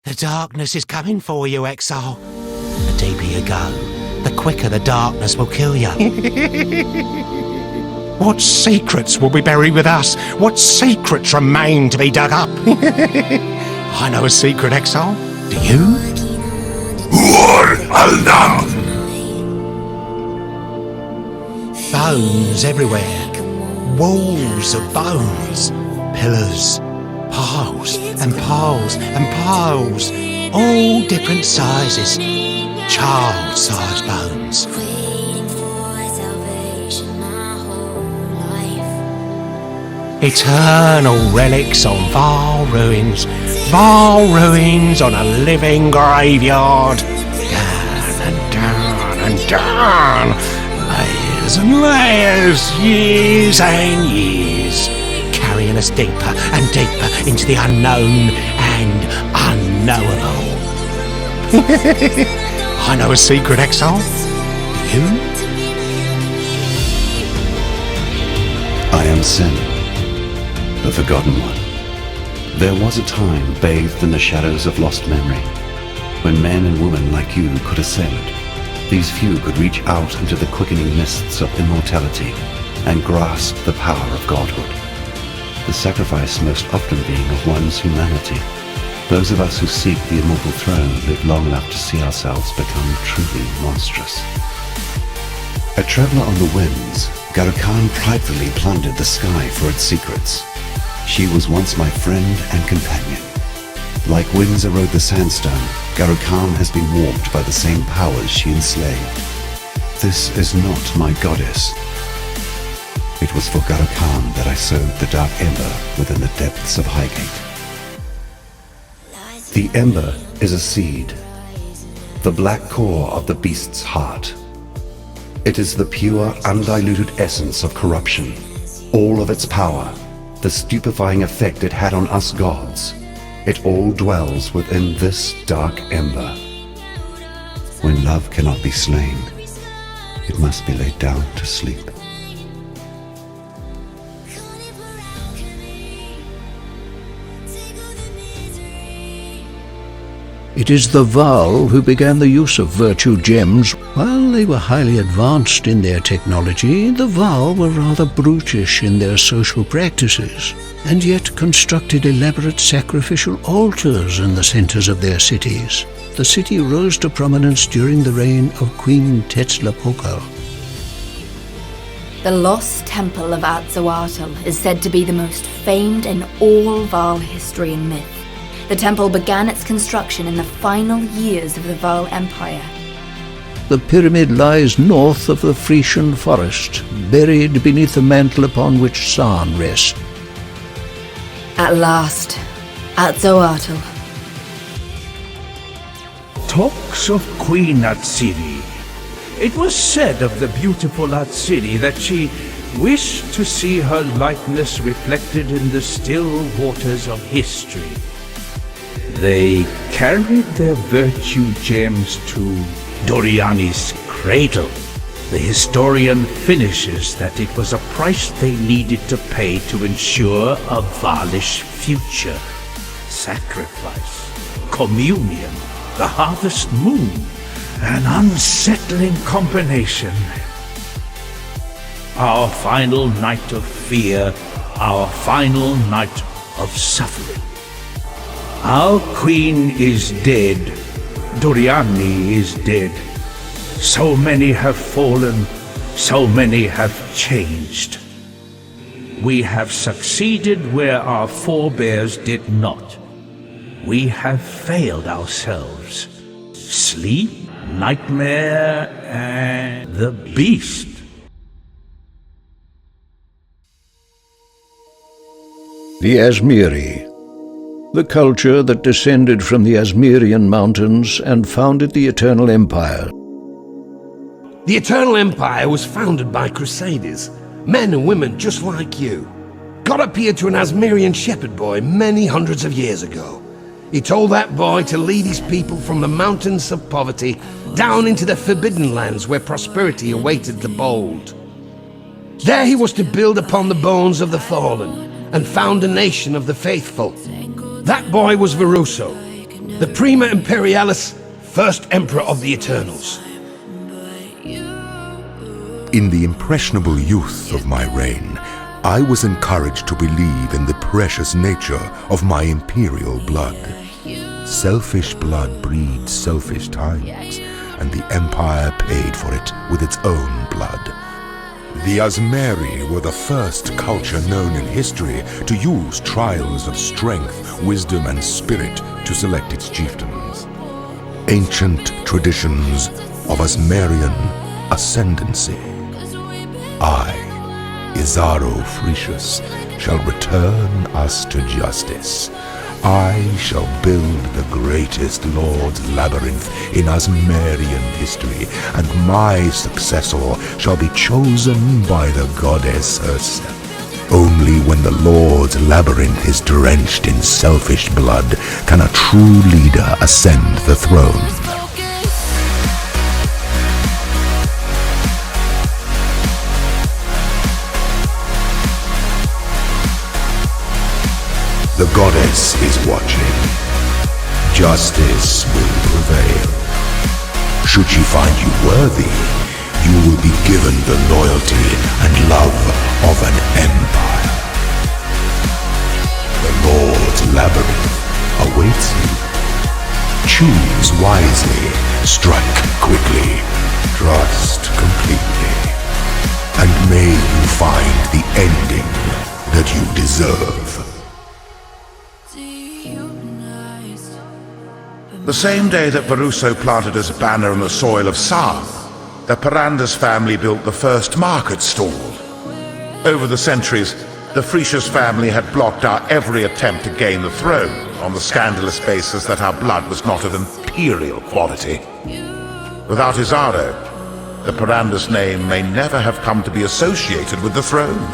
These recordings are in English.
The darkness is coming for you, Exile. The deeper you go, the quicker the darkness will kill you. What secrets will be buried with us? What secrets remain to be dug up? I know a secret, Exile. Do you? Bones everywhere. Walls of bones. Pillars. Piles and piles and piles. All different sizes. Child-sized bones. Eternal relics on vile ruins. Vile ruins on a living graveyard. Down and down and down. Layers and layers. Years and years. Carrying us deeper and deeper into the unknown and unknowable. I know a secret, Exile. You? I am Sin, the Forgotten One. There was a time bathed in the shadows of lost memory, when men and women like you could ascend. These few could reach out into the quickening mists of immortality and grasp the power of godhood. The sacrifice most often being of one's humanity. Those of us who seek the immortal throne live long enough to see ourselves become truly monstrous. A traveler on the winds, Garo-Khan pridefully plundered the sky for its secrets. She was once my friend and companion. Like winds erode the sandstone, Garo-Khan has been warped by the same powers she enslaved. This is not my goddess. It was for Garo-Khan that I sowed the dark ember within the depths of Highgate. The ember is a seed, the black core of the beast's heart. It is the pure, undiluted essence of corruption, all of its power, the stupefying effect it had on us gods. It all dwells within this dark ember. When love cannot be slain, it must be laid down to sleep. It is the Val who began the use of virtue gems. While they were highly advanced in their technology, the Val were rather brutish in their social practices, and yet constructed elaborate sacrificial altars in the centers of their cities. The city rose to prominence during the reign of Queen Tetzlapokal. The lost temple of Atzoatl is said to be the most famed in all Val history and myth. The temple began its construction in the final years of the Val Empire. The pyramid lies north of the Frisian forest, buried beneath the mantle upon which San rests. At last, Atzoatl. Talks of Queen Atsiri. It was said of the beautiful Atsiri that she wished to see her likeness reflected in the still waters of history. They carried their virtue gems to Doriani's cradle. The historian finishes that it was a price they needed to pay to ensure a Valish future. Sacrifice, communion, the harvest moon, an unsettling combination. Our final night of fear, our final night of suffering. Our queen is dead. Doriani is dead. So many have fallen, so many have changed. We have succeeded where our forebears did not. We have failed ourselves. Sleep, nightmare, and the beast. The Azmiri, the culture that descended from the Azmirian mountains and founded the Eternal Empire. The Eternal Empire was founded by Crusaders, men and women just like you. God appeared to an Azmirian shepherd boy many hundreds of years ago. He told that boy to lead his people from the mountains of poverty down into the forbidden lands where prosperity awaited the bold. There he was to build upon the bones of the fallen and found a nation of the faithful. That boy was Veruso. the Prima Imperialis, first Emperor of the Eternals. In the impressionable youth of my reign, I was encouraged to believe in the precious nature of my imperial blood. Selfish blood breeds selfish times, and the Empire paid for it with its own blood. The Asmeri were the first culture known in history to use trials of strength, wisdom, and spirit to select its chieftains. Ancient traditions of Asmerian ascendancy. I, Izaro Frecius, shall return us to justice. I shall build the greatest Lord's Labyrinth in Asmerian history, and my successor shall be chosen by the goddess herself. Only when the Lord's Labyrinth is drenched in selfish blood can a true leader ascend the throne. The goddess is watching. Justice will prevail. Should she find you worthy, you will be given the loyalty and love of an empire. The Lord's Labyrinth awaits you. Choose wisely, strike quickly, trust completely, and may you find the ending that you deserve. The same day that Varuso planted his banner on the soil of Sarn, the Parandas family built the first market stall. Over the centuries, the Frecius family had blocked our every attempt to gain the throne on the scandalous basis that our blood was not of imperial quality. Without Izaro, the Parandas name may never have come to be associated with the throne.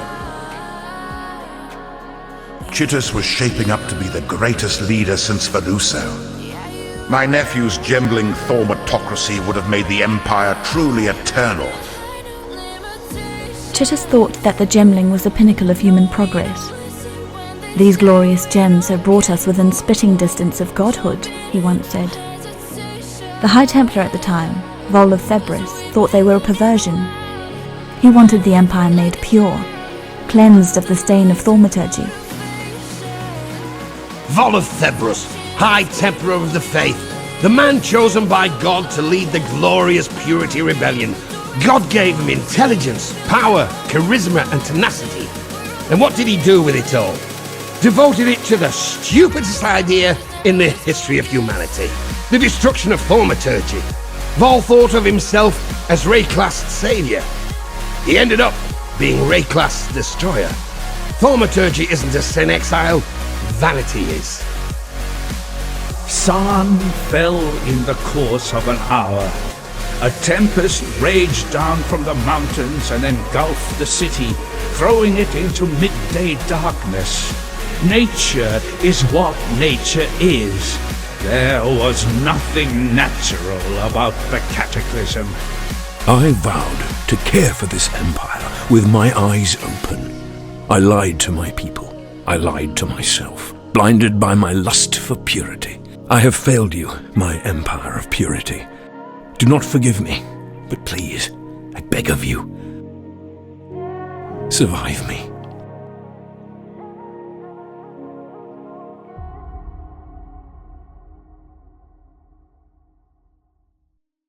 Chittus was shaping up to be the greatest leader since Varuso. My nephew's gembling thaumatocracy would have made the Empire truly eternal. Chittus thought that the gemling was the pinnacle of human progress. These glorious gems have brought us within spitting distance of godhood, he once said. The High Templar at the time, Vol of Thebris, thought they were a perversion. He wanted the Empire made pure, cleansed of the stain of thaumaturgy. Vol of Thebris, High Templar of the Faith, the man chosen by God to lead the glorious Purity Rebellion. God gave him intelligence, power, charisma, and tenacity. And what did he do with it all? Devoted it to the stupidest idea in the history of humanity, the destruction of thaumaturgy. Vol thought of himself as Wraeclast's savior. He ended up being Wraeclast's destroyer. Thaumaturgy isn't a sin, Exile. Vanity is. Sarn fell in the course of an hour. A tempest raged down from the mountains and engulfed the city, throwing it into midday darkness. Nature is what nature is. There was nothing natural about the cataclysm. I vowed to care for this empire with my eyes open. I lied to my people. I lied to myself, blinded by my lust for purity. I have failed you, my empire of purity. Do not forgive me, but please, I beg of you, survive me.